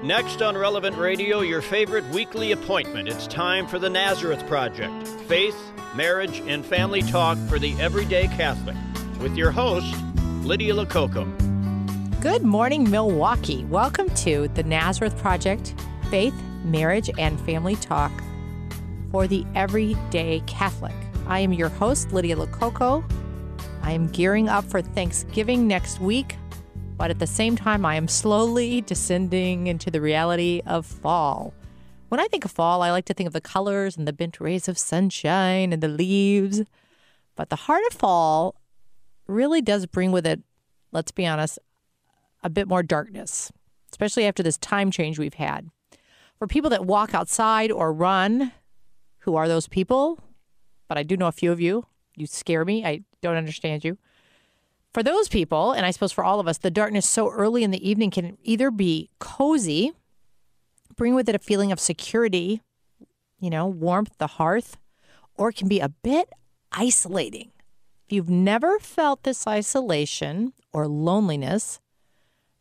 Next on Relevant Radio, your favorite weekly appointment. It's time for the Nazareth Project. Faith, marriage, and family talk for the everyday Catholic. With your host, Lydia Lococo. Good morning, Milwaukee. Welcome to the Nazareth Project, Faith, Marriage, and Family Talk for the everyday Catholic. I am your host, Lydia Lococo. I am gearing up for Thanksgiving next week, but at the same time, I am slowly descending into the reality of fall. When I think of fall, I like to think of the colors and the bent rays of sunshine and the leaves. But the heart of fall really does bring with it, let's be honest, a bit more darkness, especially after this time change we've had. For people that walk outside or run, who are those people? But I do know a few of you. You scare me. I don't understand you. For those people, and I suppose for all of us, the darkness so early in the evening can either be cozy, bring with it a feeling of security, warmth, the hearth, or it can be a bit isolating. If you've never felt this isolation or loneliness,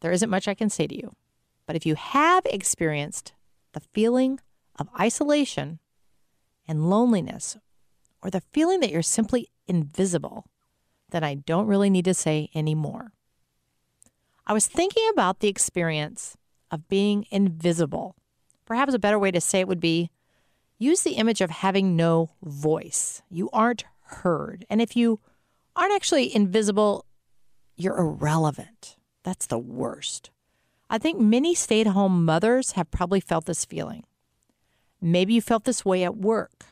there isn't much I can say to you. But if you have experienced the feeling of isolation and loneliness, or the feeling that you're simply invisible, then I don't really need to say any more. I was thinking about the experience of being invisible. Perhaps a better way to say it would be, use the image of having no voice. You aren't heard. And if you aren't actually invisible, you're irrelevant. That's the worst. I think many stay-at-home mothers have probably felt this feeling. Maybe you felt this way at work.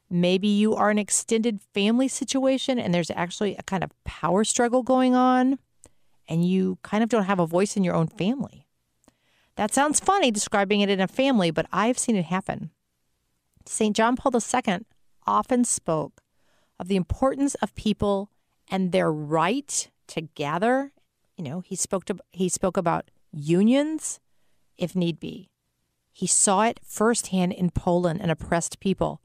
Maybe you are in an extended family situation and there's actually a kind of power struggle going on and you kind of don't have a voice in your own family. That sounds funny describing it in a family, but I've seen it happen. St. John Paul II often spoke of the importance of people and their right to gather. He spoke about unions if need be. He saw it firsthand in Poland and oppressed people.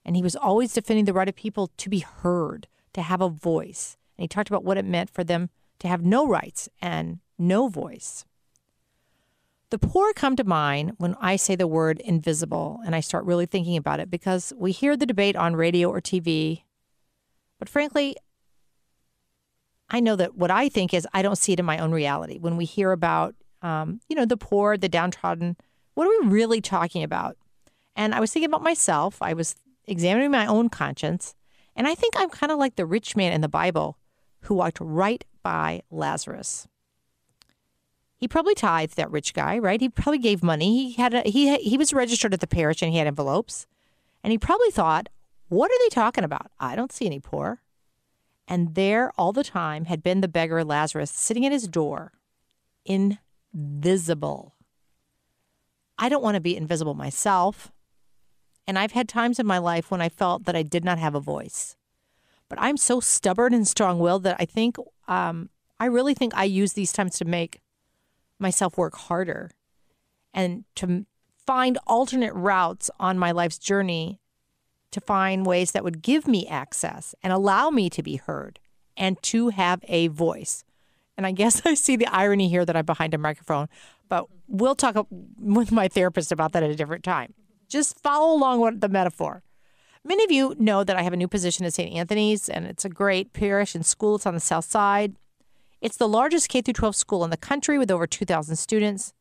And he was always defending the right of people to be heard, to have a voice. And he talked about what it meant for them to have no rights and no voice. The poor come to mind when I say the word invisible and I start really thinking about it because we hear the debate on radio or TV. But frankly, I know that what I think is I don't see it in my own reality. When we hear about, the poor, the downtrodden, what are we really talking about? And I was thinking about myself. I was examining my own conscience, and I think I'm kind of like the rich man in the Bible who walked right by Lazarus. He probably tithed, that rich guy, right? He probably gave money. He was registered at the parish and he had envelopes, and he probably thought, what are they talking about? I don't see any poor. And there all the time had been the beggar Lazarus sitting at his door, invisible. I don't want to be invisible myself. And I've had times in my life when I felt that I did not have a voice. But I'm so stubborn and strong-willed that I really think I use these times to make myself work harder and to find alternate routes on my life's journey to find ways that would give me access and allow me to be heard and to have a voice. And I guess I see the irony here that I'm behind a microphone, but we'll talk with my therapist about that at a different time. Just follow along with the metaphor. Many of you know that I have a new position at St. Anthony's, and it's a great parish and school. It's on the south side. It's the largest K-12 school in the country with over 2,000 students.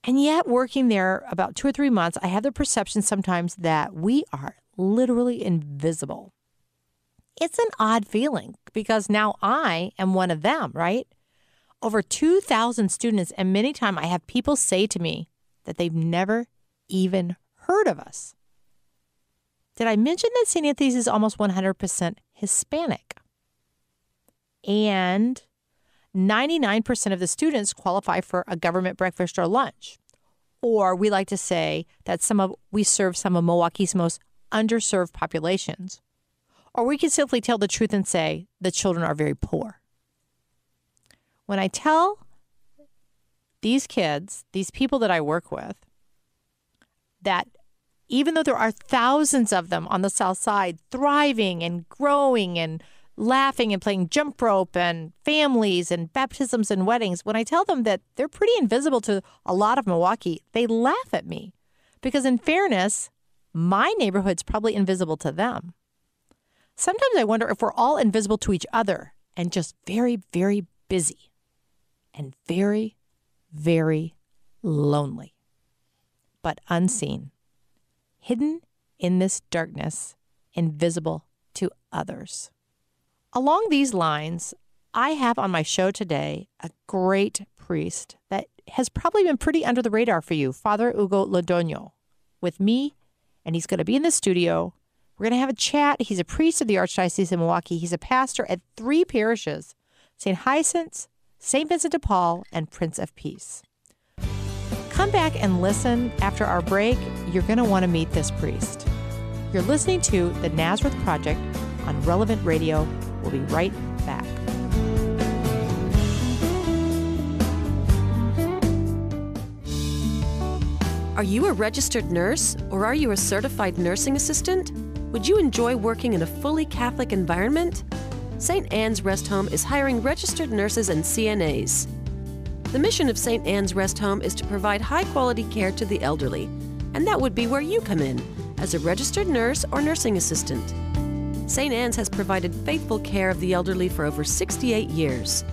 And yet, working there about 2 or 3 months, I have the perception sometimes that we are literally invisible. It's an odd feeling because now I am one of them, right? Over 2,000 students, and many times I have people say to me that they've never even heard of us. Did I mention that St. Anthony's is almost 100% Hispanic? And 99% of the students qualify for a government breakfast or lunch. Or we like to say that we serve some of Milwaukee's most underserved populations. Or we can simply tell the truth and say the children are very poor. When I tell these kids, these people that I work with, that even though there are thousands of them on the South Side thriving and growing and laughing and playing jump rope and families and baptisms and weddings. When I tell them that they're pretty invisible to a lot of Milwaukee, they laugh at me because in fairness, my neighborhood's probably invisible to them. Sometimes I wonder if we're all invisible to each other and just very, very busy and very, very lonely, but unseen, hidden in this darkness, invisible to others. Along these lines, I have on my show today a great priest that has probably been pretty under the radar for you, Father Hugo Londono, with me, and he's going to be in the studio. We're going to have a chat. He's a priest of the Archdiocese of Milwaukee. He's a pastor at 3 parishes, St. Hyacinth, St. Vincent de Paul, and Prince of Peace. Come back and listen after our break. You're going to want to meet this priest. You're listening to the Nazareth Project on Relevant Radio. We'll be right back. Are you a registered nurse or are you a certified nursing assistant? Would you enjoy working in a fully Catholic environment? St. Anne's Rest Home is hiring registered nurses and CNAs. The mission of St. Anne's Rest Home is to provide high-quality care to the elderly, and that would be where you come in, as a registered nurse or nursing assistant. St. Anne's has provided faithful care of the elderly for over 68 years.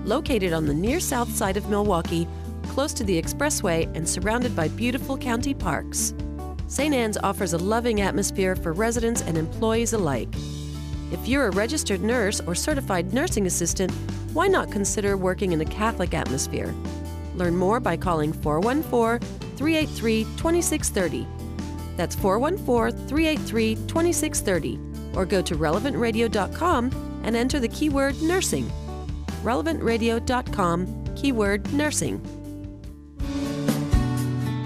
Located on the near south side of Milwaukee, close to the expressway and surrounded by beautiful county parks, St. Anne's offers a loving atmosphere for residents and employees alike. If you're a registered nurse or certified nursing assistant, why not consider working in a Catholic atmosphere? Learn more by calling 414-383-2630. That's 414-383-2630. Or go to relevantradio.com and enter the keyword nursing. relevantradio.com, keyword nursing.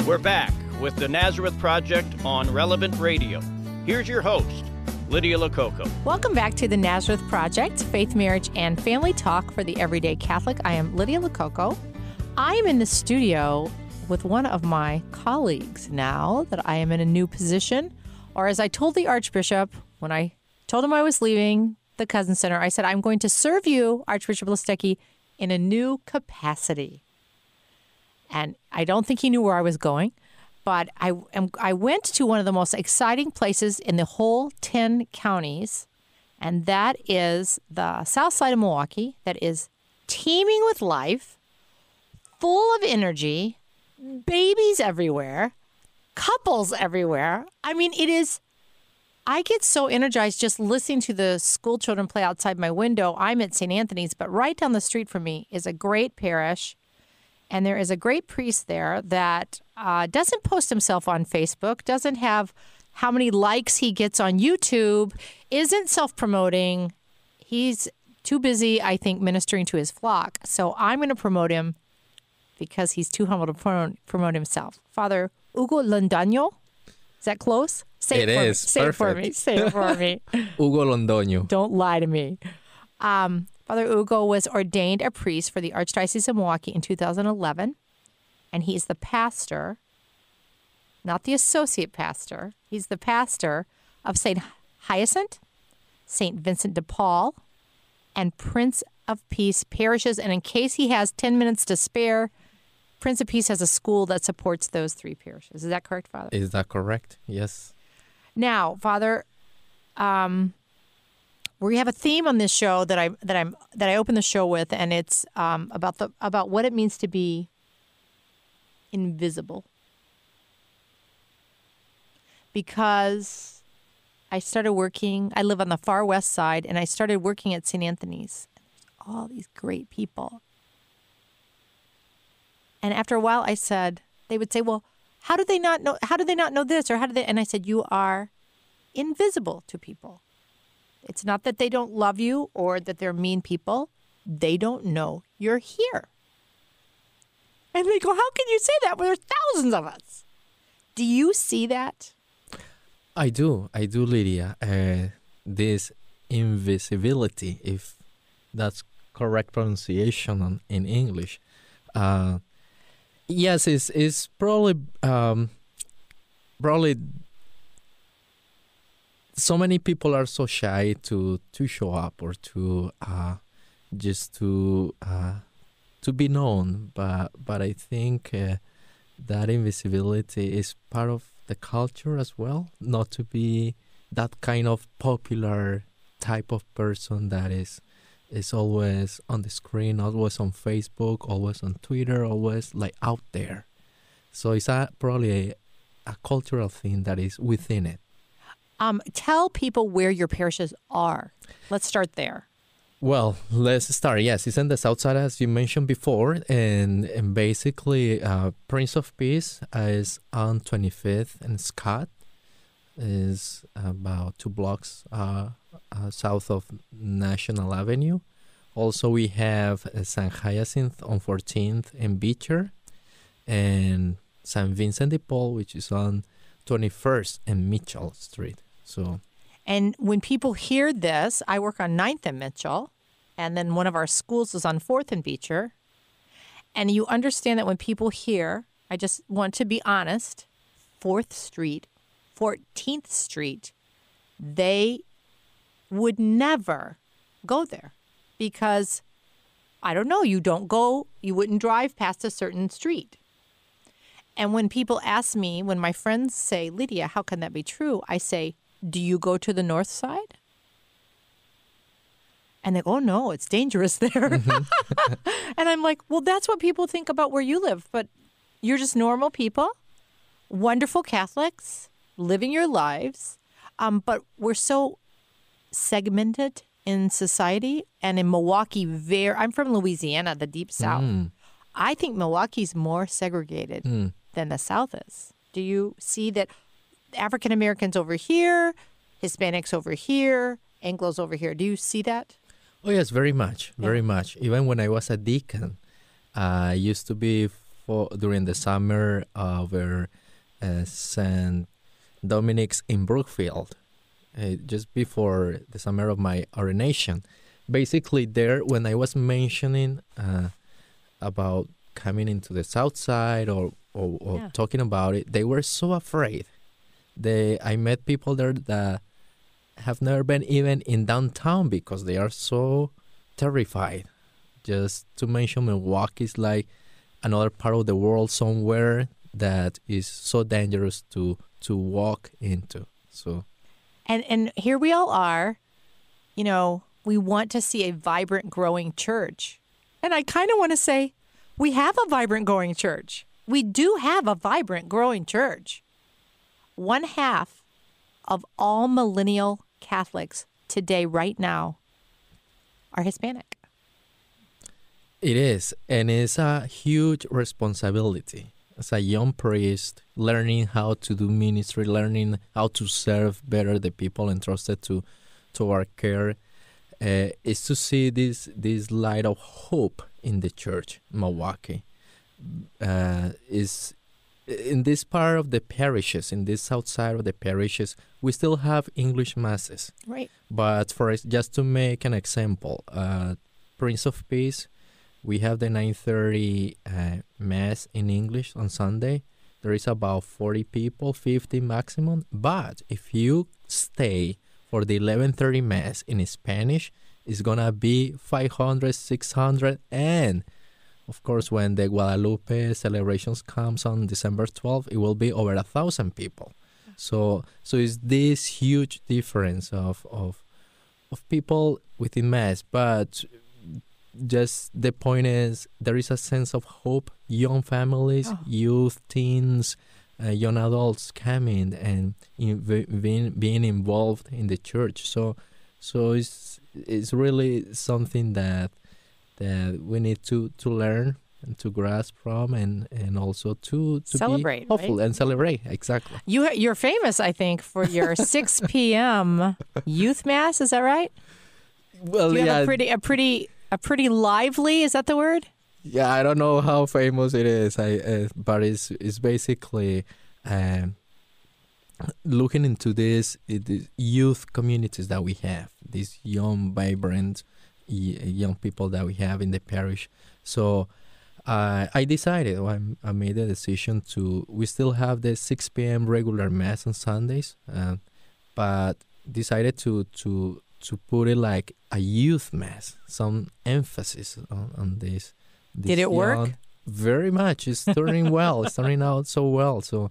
We're back with the Nazareth Project on Relevant Radio. Here's your host, Lydia Lococo. Welcome back to the Nazareth Project, Faith, Marriage, and Family Talk for the Everyday Catholic. I am Lydia Lococo. I am in the studio with one of my colleagues now that I am in a new position. Or as I told the Archbishop when I told him I was leaving the Cousin Center, I said, I'm going to serve you, Archbishop Listecki, in a new capacity. And I don't think he knew where I was going, but I went to one of the most exciting places in the whole 10 counties, and that is the south side of Milwaukee, that is teeming with life, full of energy, babies everywhere, couples everywhere. I mean, I get so energized just listening to the school children play outside my window. I'm at St. Anthony's, but right down the street from me is a great parish. And there is a great priest there that doesn't post himself on Facebook, doesn't have how many likes he gets on YouTube, isn't self-promoting. He's too busy, I think, ministering to his flock. So I'm going to promote him because he's too humble to promote himself. Father Hugo Londono, is that close? Say it for me. Say it for me. Say it for me. Hugo Londono. Don't lie to me. Father Hugo was ordained a priest for the Archdiocese of Milwaukee in 2011, and he's the pastor, not the associate pastor. He's the pastor of St. Hyacinth, St. Vincent de Paul, and Prince of Peace parishes. And in case he has 10 minutes to spare, Prince of Peace has a school that supports those 3 parishes. Is that correct, Father? Is that correct? Yes. Now, Father, we have a theme on this show that I open the show with, and it's about what it means to be invisible. Because I started working, I live on the far west side, and I started working at St. Anthony's. All these great people. And after a while, they would say, well, how do they not know this? Or how do they? And I said, you are invisible to people. It's not that they don't love you or that they're mean people. They don't know you're here. And they go, how can you say that when there's thousands of us? Do you see that? I do, Lydia. This invisibility, if that's correct pronunciation in English. Yes, it's probably so many people are so shy to show up or to just to be known, but I think that invisibility is part of the culture as well, not to be that kind of popular type of person that is always on the screen, always on Facebook, always on Twitter, always like out there. So it's probably a cultural thing that is within it. Tell people where your parishes are. Let's start there. Well, let's start. Yes, it's in the south side, as you mentioned before, and basically Prince of Peace is on 25th and Scott is about 2 blocks south of National Avenue. Also, we have St. Hyacinth on 14th and Beecher, and St. Vincent de Paul, which is on 21st and Mitchell Street. So, and when people hear this, I work on 9th and Mitchell, and then one of our schools is on 4th and Beecher. And you understand that when people hear, I just want to be honest, 4th Street, 14th Street, they would never go there because, I don't know, you wouldn't drive past a certain street. And when people ask me, when my friends say, Lydia, how can that be true? I say, do you go to the north side? And they go, oh, no, it's dangerous there. Mm-hmm. And I'm like, well, that's what people think about where you live. But you're just normal people, wonderful Catholics, living your lives. But we're so segmented in society. And in Milwaukee, I'm from Louisiana, the deep south. I think Milwaukee's more segregated than the South is. Do you see that African Americans over here, Hispanics over here, Anglos over here? Do you see that? Oh, yes, very much, very much. Even when I was a deacon, I used to be during the summer over St. Dominic's in Brookfield, just before the summer of my ordination. Basically there, when I was mentioning about coming into the south side or talking about it, they were so afraid. I met people there that have never been even in downtown because they are so terrified. Just to mention, Milwaukee is like another part of the world somewhere that is so dangerous to walk into. So, and here we all are, we want to see a vibrant, growing church. And I kind of want to say, we have a vibrant, growing church. We do have a vibrant, growing church. 1/2 of all millennial Catholics today, right now, are Hispanic. It is, and it's a huge responsibility. As a young priest, learning how to do ministry, learning how to serve better the people entrusted to our care, is to see this light of hope in the church, Milwaukee. Is in this part of the parishes, in this south side of the parishes, we still have English masses. Right. But just to make an example, Prince of Peace, we have the 9:30 mass in English on Sunday. There is about 40 people, 50 maximum. But if you stay for the 11:30 mass in Spanish, it's gonna be 500, 600, and of course, when the Guadalupe celebrations comes on December 12th, it will be over 1,000 people. So it's this huge difference of people within mass. But just the point is, there is a sense of hope. Young families, youth, teens, young adults coming and being involved in the church. So it's really something that we need to learn and to grasp from and also to celebrate, be hopeful, right? And celebrate. Exactly. You're famous, I think, for your 6 p.m. youth mass. Is that right? Well, you yeah, have a pretty lively. Is that the word? Yeah, I don't know how famous it is. But it's basically looking into these youth communities that we have, these young, vibrant young people that we have in the parish. So I decided, I made the decision we still have the 6 p.m. regular mass on Sundays, but decided to put it like a youth mass, some emphasis on this. Did it work? Very much. It's turning well. It's turning out so well. So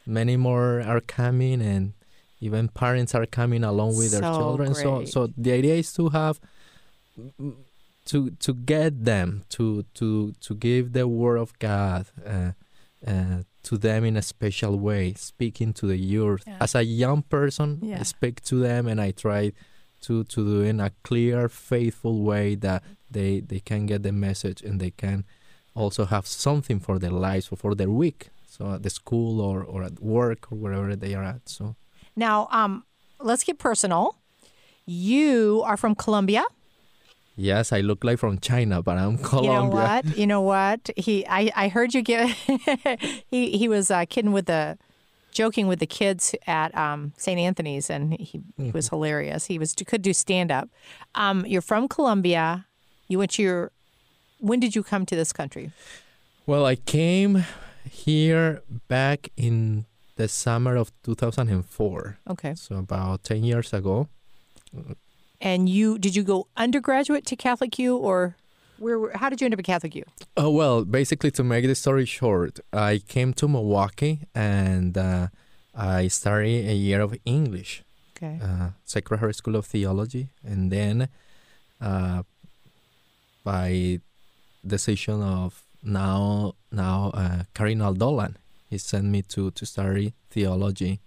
many more are coming, and even parents are coming along with their children. Great. So the idea is to have to get them to give the word of God to them in a special way, speaking to the youth. Yeah. As a young person, Yeah. I speak to them, and I try to do in a clear, faithful way that they can get the message, and they can also have something for their lives or for their week. So at the school or at work or wherever they are at. So Now, let's get personal. You are from Colombia. yes, I look like from China, but I'm Colombia. You know what? I heard you give. he was joking with the kids at St. Anthony's, and he was hilarious. Could do stand up. You're from Colombia. You went to when did you come to this country? Well, I came here back in the summer of 2004. Okay. So about 10 years ago. And did you go undergraduate to Catholic U, or how did you end up at Catholic U? Oh, well, basically, to make the story short, I came to Milwaukee, and I started a year of English, Okay. Sacred Heart School of Theology, and then by decision of now Cardinal Dolan, he sent me to study theology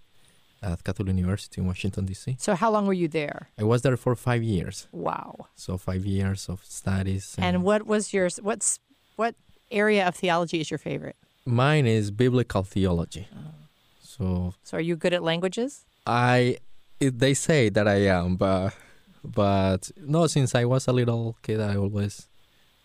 at Catholic University in Washington, D.C. So how long were you there? I was there for 5 years. Wow. So 5 years of studies. And what was yours? What area of theology is your favorite? Mine is biblical theology. So are you good at languages? they say that I am, but no, since I was a little kid, I always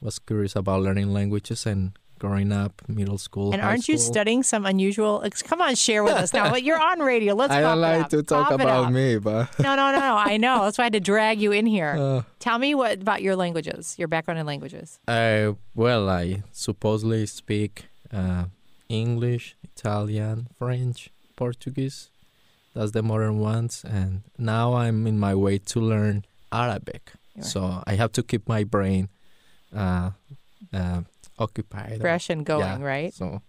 was curious about learning languages, and growing up, middle school, And high aren't you school. studying some unusual? Come on, share with us now. But you're on radio. Let's. I pop don't it like up. to talk Pop it about up. me, but No. I know. That's why I had to drag you in here. Tell me about your languages, your background in languages. well, I supposedly speak English, Italian, French, Portuguese. That's the modern ones. And now I'm in my way to learn Arabic. Right. So I have to keep my brain occupied. Fresh and going, Yeah, right? So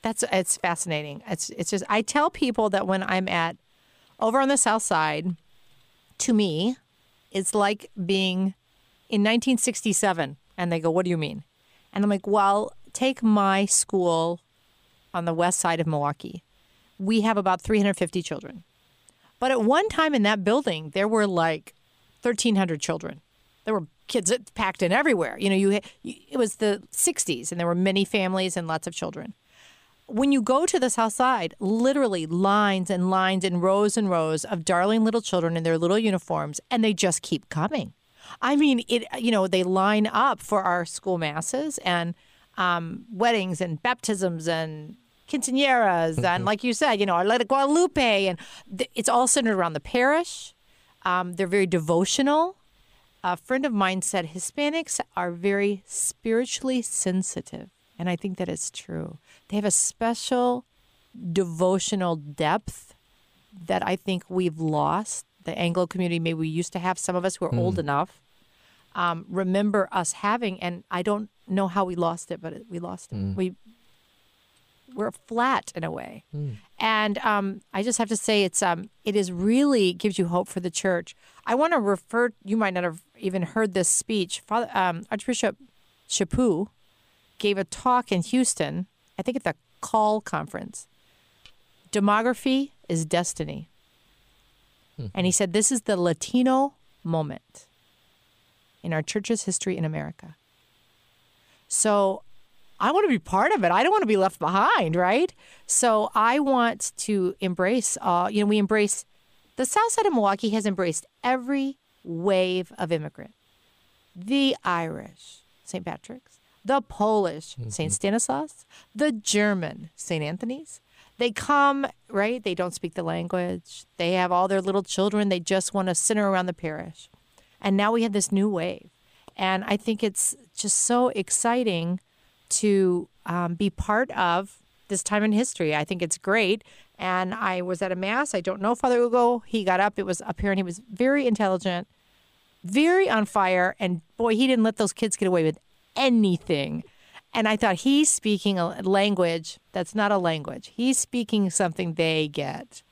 It's fascinating. It's just I tell people that when I'm over on the South Side, to me, it's like being in 1967, and they go, "What do you mean?" And I'm like, "Well, take my school on the west side of Milwaukee. We have about 350 children, but at one time in that building, there were like 1,300 children. There were kids packed in everywhere. It was the 60s, and there were many families and lots of children." When you go to the South Side, literally lines and lines and rows of darling little children in their little uniforms, and they just keep coming. I mean, they line up for our school masses and weddings and baptisms and quinceañeras and, like you said, Our Lady Guadalupe, and it's all centered around the parish. They're very devotional. A friend of mine said Hispanics are very spiritually sensitive. And I think that is true. They have a special devotional depth that I think we've lost. The Anglo community, maybe we used to have, some of us who are old enough, remember us having, and I don't know how we lost it, but we lost it. We're flat in a way. And I just have to say it is really gives you hope for the church. I want to refer, you might not have even heard this speech. Archbishop Chaput gave a talk in Houston, I think at the Call conference. Demography is destiny. And he said, this is the Latino moment in our church's history in America. So I want to be part of it. I don't want to be left behind, right? So I want to embrace, we embrace, the South Side of Milwaukee has embraced every wave of immigrant. The Irish, St. Patrick's. The Polish, St. Stanislaus, the German, St. Anthony's. They come, right? They don't speak the language. They have all their little children. They just want to center around the parish. And now we have this new wave. And I think it's just so exciting to be part of this time in history. I think it's great. And I was at a mass. I don't know Father Hugo. He got up. It was apparent he was very intelligent, very on fire. And boy, he didn't let those kids get away with anything. And I thought, he's speaking a language that's not a language. He's speaking something they get.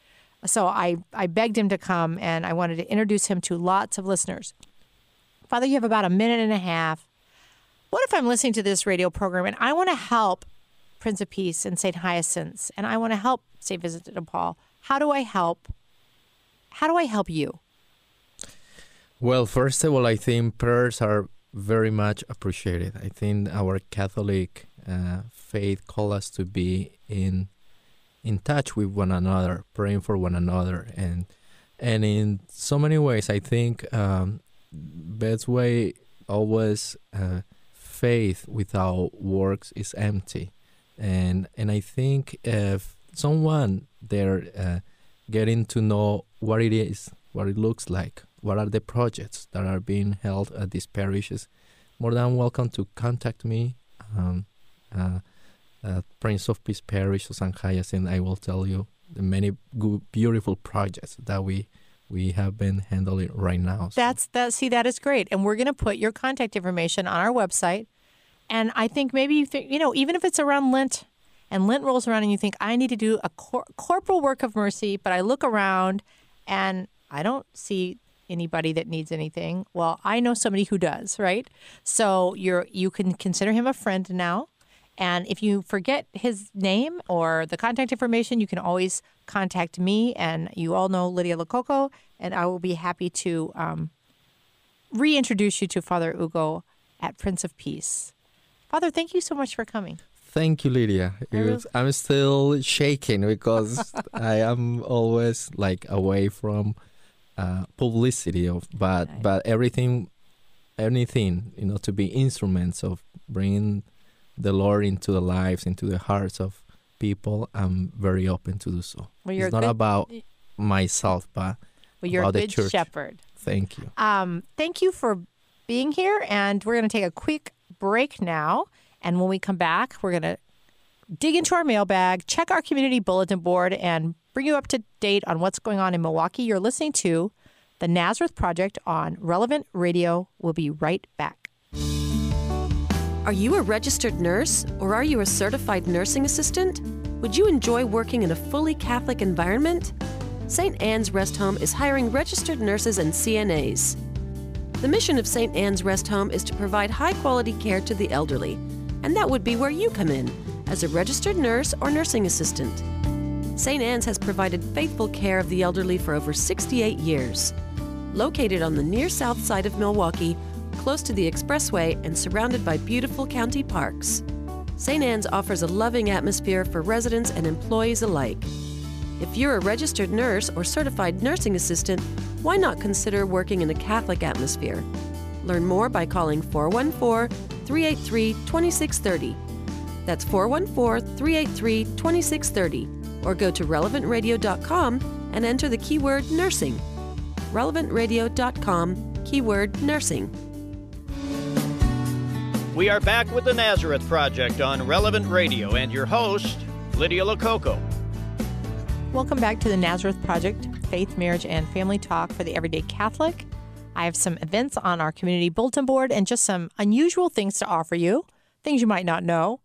So I begged him to come, and I wanted to introduce him to lots of listeners. Father, you have about a minute and a half. What if I'm listening to this radio program and I want to help Prince of Peace and St. Hyacinths, and I want to help St. Vincent de Paul? How do I help? How do I help you? Well, first of all, I think prayers are very much appreciated. I think our Catholic faith calls us to be in touch with one another, praying for one another, and in so many ways, I think best way always faith without works is empty, and I think if someone there getting to know what it is, what it looks like, what are the projects that are being held at these parishes, more than welcome to contact me. Prince of Peace Parish of St. Hyacinth, I will tell you the many good, beautiful projects that we have been handling right now. So. That is great. And we're going to put your contact information on our website. And I think maybe even if it's around Lent, and Lent rolls around and you think, I need to do a corporal work of mercy, but I look around and I don't see anybody that needs anything. Well, I know somebody who does, right? So you can consider him a friend now. And if you forget his name or the contact information, you can always contact me. And you all know Lydia Lococo, and I will be happy to reintroduce you to Father Hugo at Prince of Peace. Father, thank you so much for coming. Thank you, Lydia. I'm still shaking because I am always away from publicity but anything, to be instruments of bringing the Lord into the lives, into the hearts of people. I'm very open to do so. Well, it's not about myself, but you're about a the good church. shepherd. Thank you. Thank you for being here, and we're going to take a quick break now. And when we come back, we're going to dig into our mailbag, check our community bulletin board, and bring you up to date on what's going on in Milwaukee. You're listening to the Nazareth Project on Relevant Radio. We'll be right back. Are you a registered nurse, or are you a certified nursing assistant? Would you enjoy working in a fully Catholic environment? St. Anne's Rest Home is hiring registered nurses and CNAs. The mission of St. Anne's Rest Home is to provide high-quality care to the elderly, and that would be where you come in, as a registered nurse or nursing assistant. St. Anne's has provided faithful care of the elderly for over 68 years. Located on the near south side of Milwaukee, close to the expressway and surrounded by beautiful county parks, St. Anne's offers a loving atmosphere for residents and employees alike. If you're a registered nurse or certified nursing assistant, why not consider working in a Catholic atmosphere? Learn more by calling 414-383-2630. That's 414-383-2630. Or go to relevantradio.com and enter the keyword nursing. relevantradio.com, keyword nursing. We are back with the Nazareth Project on Relevant Radio and your host, Lydia Lococo. Welcome back to the Nazareth Project, Faith, Marriage, and Family Talk for the Everyday Catholic. I have some events on our community bulletin board and just some unusual things to offer you, things you might not know.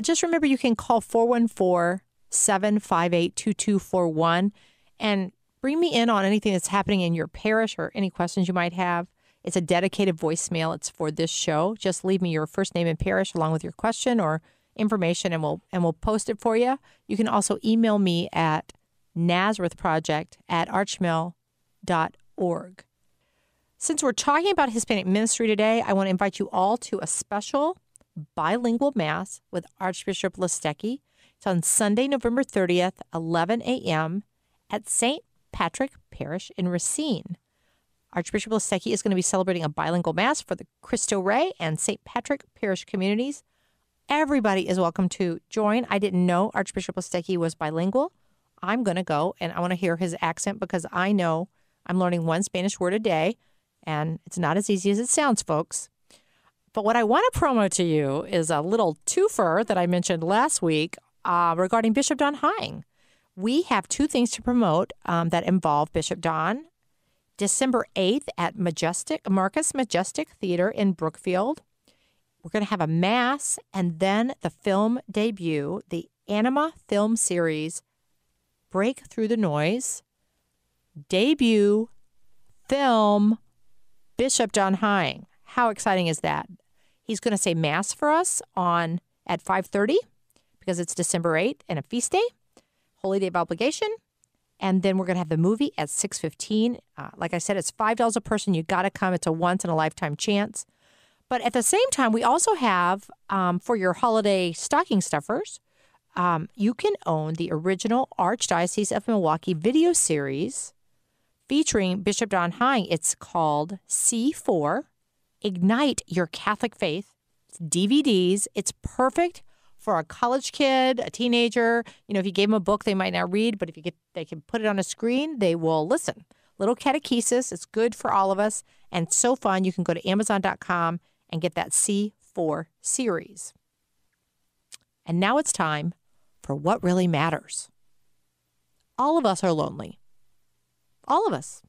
Just remember you can call 414-758-2241 and bring me in on anything that's happening in your parish or any questions you might have. It's a dedicated voicemail. It's for this show. Just leave me your first name and parish along with your question or information, and we'll post it for you. You can also email me at nazarethproject@archmill.org. Since we're talking about Hispanic ministry today, I want to invite you all to a special bilingual Mass with Archbishop Listecki. It's on Sunday, November 30th, 11 a.m. at St. Patrick Parish in Racine. Archbishop Listecki is going to be celebrating a bilingual Mass for the Cristo Rey and St. Patrick Parish communities. Everybody is welcome to join. I didn't know Archbishop Listecki was bilingual. I'm going to go, and I want to hear his accent because I know I'm learning one Spanish word a day, and it's not as easy as it sounds, folks. But what I want to promote to you is a little twofer that I mentioned last week regarding Bishop Don Hine. we have two things to promote that involve Bishop Don. December 8th at Marcus Majestic Theater in Brookfield. We're going to have a mass and then the film debut, the Anima film series, Break Through the Noise. Debut film, Bishop Don Hying. How exciting is that? He's going to say mass for us at 5:30 because it's December 8th and a feast day, Holy Day of Obligation. And then we're going to have the movie at 6:15. Like I said, it's $5 a person. You got to come. It's a once-in-a-lifetime chance. But at the same time, we also have, for your holiday stocking stuffers, you can own the original Archdiocese of Milwaukee video series featuring Bishop Don Hying. It's called C4, Ignite Your Catholic Faith. It's DVDs. It's perfect for a college kid, a teenager. You know, if you gave them a book, they might not read, but if they can put it on a screen, they will listen. Little catechesis. It's good for all of us and so fun. You can go to Amazon.com and get that C4 series. And now it's time for what really matters. All of us are lonely. All of us.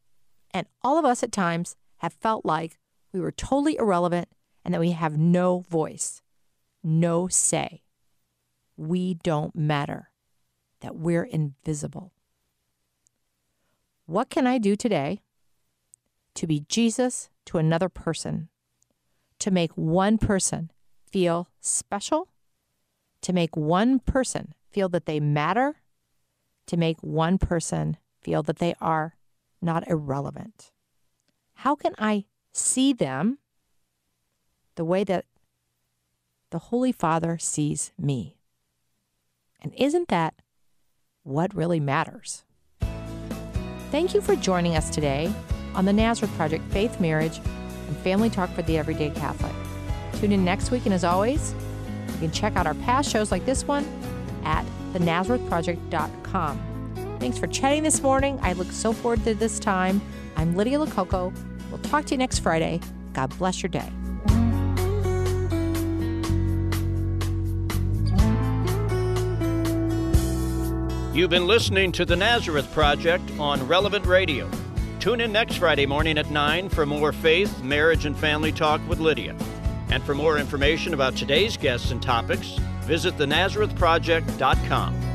And all of us at times have felt like we were totally irrelevant and that we have no voice, no say. We don't matter, that we're invisible. What can I do today to be Jesus to another person, to make one person feel special, to make one person feel that they matter, to make one person feel that they are not irrelevant? How can I see them the way that the Holy Father sees me? And isn't that what really matters? Thank you for joining us today on the Nazareth Project, Faith, Marriage, and Family Talk for the Everyday Catholic. Tune in next week, and as always, you can check out our past shows like this one at thenazarethproject.com. Thanks for chatting this morning. I look so forward to this time. I'm Lydia Lococo. We'll talk to you next Friday. God bless your day. You've been listening to the Nazareth Project on Relevant Radio. Tune in next Friday morning at 9 for more faith, marriage, and family talk with Lydia. And for more information about today's guests and topics, visit thenazarethproject.com.